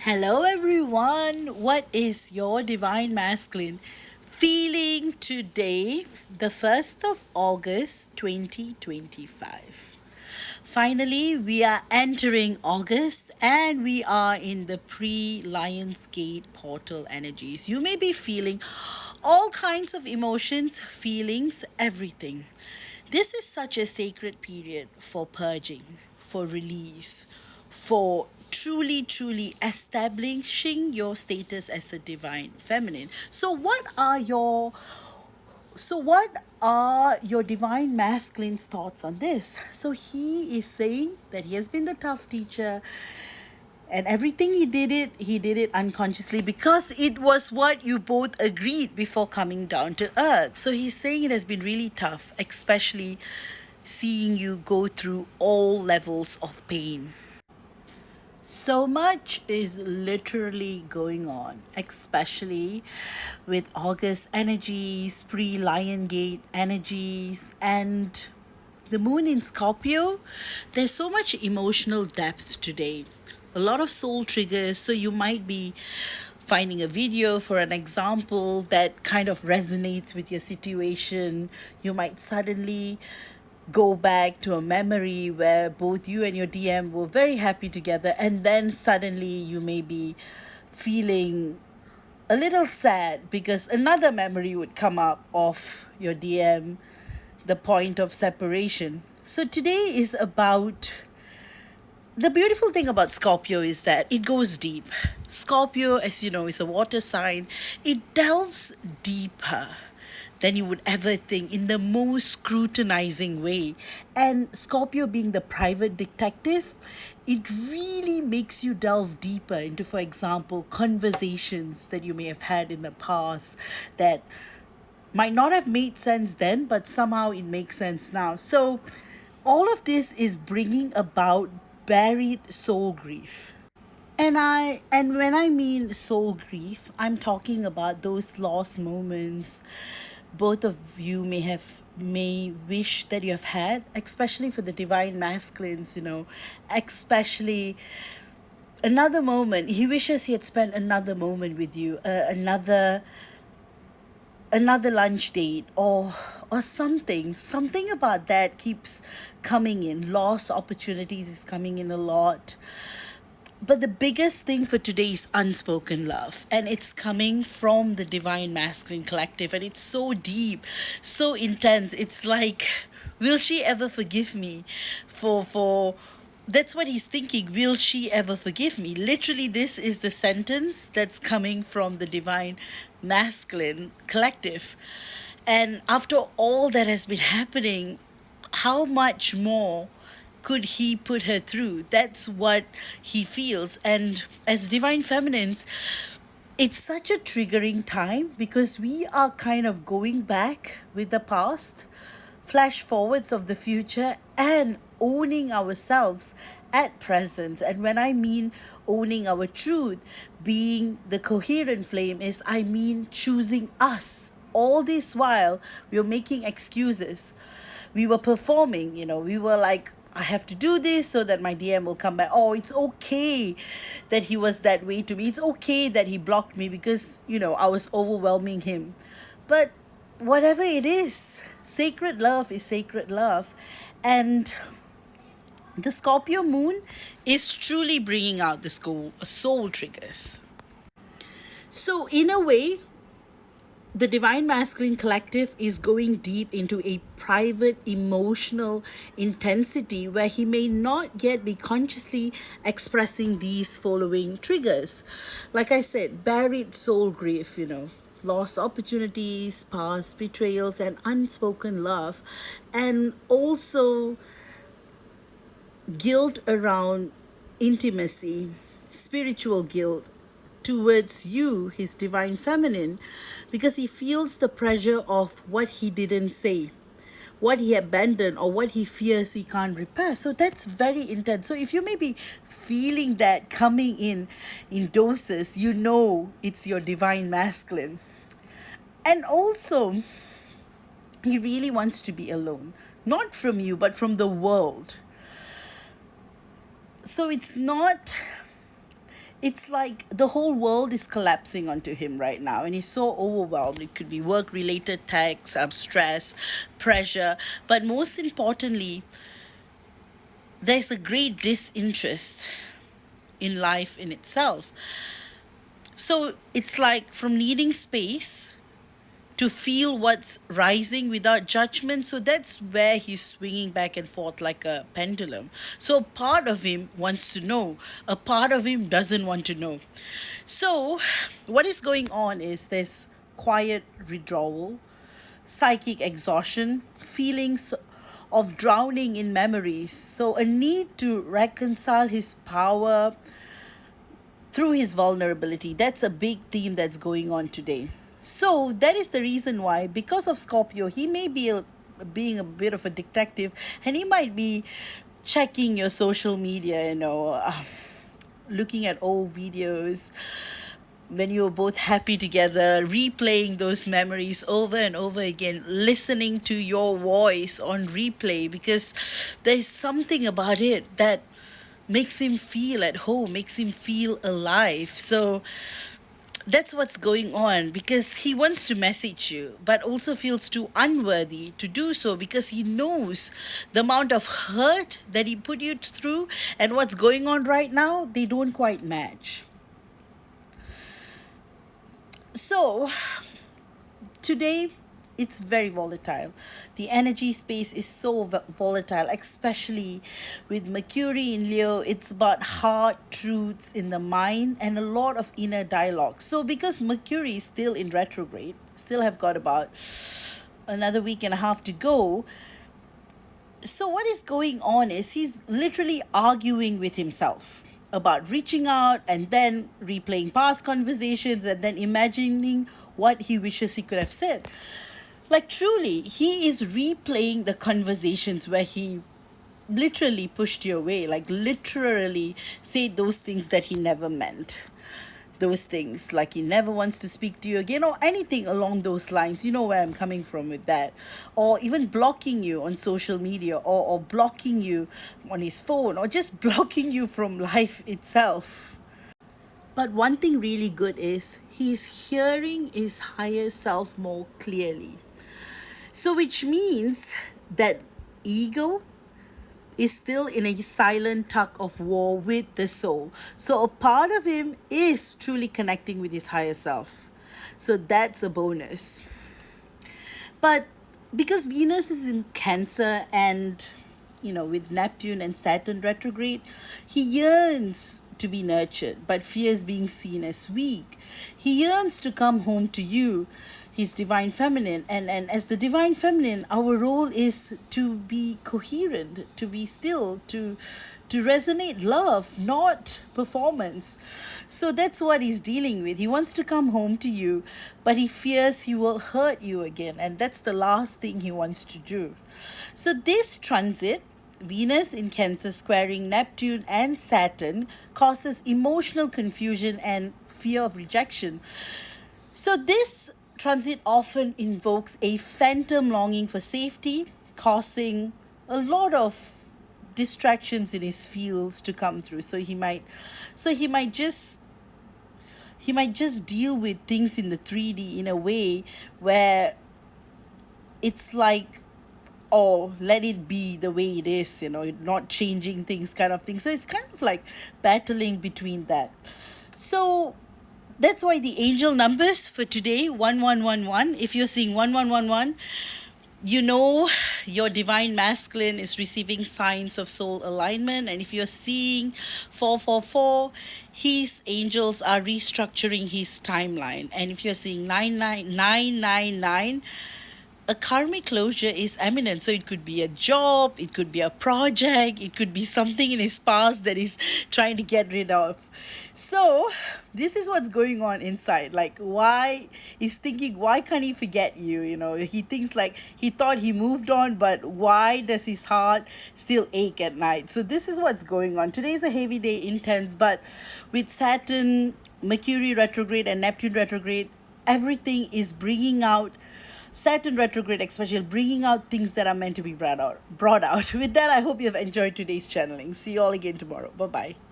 Hello, everyone. What is your divine masculine feeling today, the 1st of August 2025? Finally, we are entering August and we are in the pre Lionsgate portal energies. You may be feeling all kinds of emotions, feelings, everything. This is such a sacred period for purging, for release, for truly establishing your status as a divine feminine. So what are your divine masculine's thoughts on this? So he is saying that he has been the tough teacher, and everything he did it unconsciously because it was what you both agreed before coming down to earth. So he's saying it has been really tough, especially seeing you go through all levels of pain. So much is literally going on, especially with August energies, pre Lion Gate energies, and the moon in Scorpio. There's so much emotional depth today, a lot of soul triggers. So you might be finding a video, for an example, that kind of resonates with your situation. You might suddenly go back to a memory where both you and your DM were very happy together, and then suddenly you may be feeling a little sad because another memory would come up of your DM, the point of separation. So today is about, the beautiful thing about Scorpio is that it goes deep. Scorpio, as you know, is a water sign. It delves deeper than you would ever think in the most scrutinizing way. And Scorpio, being the private detective, it really makes you delve deeper into, for example, conversations that you may have had in the past that might not have made sense then, but somehow it makes sense now. So, all of this is bringing about buried soul grief. And when I mean soul grief, I'm talking about those lost moments both of you may wish that you have had, especially for the divine masculines, especially another moment. He wishes he had spent another moment with you, another lunch date, or something about that keeps coming in. Lost opportunities is coming in a lot, but the biggest thing for today is unspoken love, and it's coming from the divine masculine collective, and it's so deep, so intense. It's like, will she ever forgive me for that's what he's thinking. Will she ever forgive me? Literally, this is the sentence that's coming from the divine masculine collective. And after all that has been happening, how much more could he put her through? That's what he feels. And as divine feminines, it's such a triggering time because we are kind of going back with the past, flash forwards of the future, and owning ourselves at present. And when I mean owning our truth, being the coherent flame, is I mean choosing us. All this while, we were making excuses. We were performing, we were like, I have to do this so that my DM will come back. Oh, it's okay that he was that way to me. It's okay that he blocked me because, I was overwhelming him. But whatever it is, sacred love is sacred love. And the Scorpio moon is truly bringing out the soul triggers. So, in a way, the divine masculine collective is going deep into a private emotional intensity where he may not yet be consciously expressing these following triggers. Like I said, buried soul grief, lost opportunities, past betrayals, and unspoken love, and also guilt around intimacy, spiritual guilt towards you, his divine feminine, because he feels the pressure of what he didn't say, what he abandoned, or what he fears he can't repair. So that's very intense. So if you may be feeling that coming in doses, it's your divine masculine. And also, he really wants to be alone, not from you, but from the world. So It's like the whole world is collapsing onto him right now, and he's so overwhelmed. It could be work related tasks, stress, pressure, but most importantly, there's a great disinterest in life in itself. So it's like from needing space to feel what's rising without judgment. So that's where he's swinging back and forth like a pendulum. So a part of him wants to know, a part of him doesn't want to know. So what is going on is there's quiet withdrawal, psychic exhaustion, feelings of drowning in memories. So a need to reconcile his power through his vulnerability. That's a big theme that's going on today. So that is the reason why, because of Scorpio, he may be being a bit of a detective, and he might be checking your social media, looking at old videos when you were both happy together, replaying those memories over and over again, listening to your voice on replay, because there's something about it that makes him feel at home, makes him feel alive. So that's what's going on, because he wants to message you but also feels too unworthy to do so, because he knows the amount of hurt that he put you through and what's going on right now, they don't quite match. So today it's very volatile. The energy space is so volatile, especially with Mercury in Leo. It's about hard truths in the mind and a lot of inner dialogue. So because Mercury is still in retrograde, still have got about another week and a half to go. So what is going on is he's literally arguing with himself about reaching out and then replaying past conversations and then imagining what he wishes he could have said. Like truly, he is replaying the conversations where he literally pushed you away, like literally said those things that he never meant. Those things like he never wants to speak to you again, or anything along those lines. You know where I'm coming from with that. Or even blocking you on social media, or blocking you on his phone, or just blocking you from life itself. But one thing really good is he's hearing his higher self more clearly. So, which means that ego is still in a silent tug of war with the soul. So, a part of him is truly connecting with his higher self. So, that's a bonus. But because Venus is in Cancer and, with Neptune and Saturn retrograde, he yearns to be nurtured but fears being seen as weak. He yearns to come home to you, his divine feminine, and as the divine feminine, our role is to be coherent, to be still, to resonate love, not performance. So that's what he's dealing with. He wants to come home to you, but he fears he will hurt you again, and that's the last thing he wants to do. So this transit, Venus in Cancer squaring Neptune and Saturn, causes emotional confusion and fear of rejection. So this transit often invokes a phantom longing for safety, causing a lot of distractions in his fields to come through. So he might just deal with things in the 3D in a way where it's like, oh, let it be the way it is, not changing things kind of thing. So it's kind of like battling between that. So that's why the angel numbers for today, 1111. If you're seeing 1111, your divine masculine is receiving signs of soul alignment. And if you're seeing 444, his angels are restructuring his timeline. And if you're seeing 99999, a karmic closure is imminent. So it could be a job, it could be a project, it could be something in his past that he's trying to get rid of. So this is what's going on inside. Like, why he's thinking, why can't he forget you? He thinks like he thought he moved on, but why does his heart still ache at night? So this is what's going on. Today is a heavy day, intense, but with Saturn, Mercury retrograde, and Neptune retrograde, everything is bringing out. Saturn retrograde especially bringing out things that are meant to be brought out. With that, I hope you have enjoyed today's channeling. See you all again tomorrow. Bye-bye.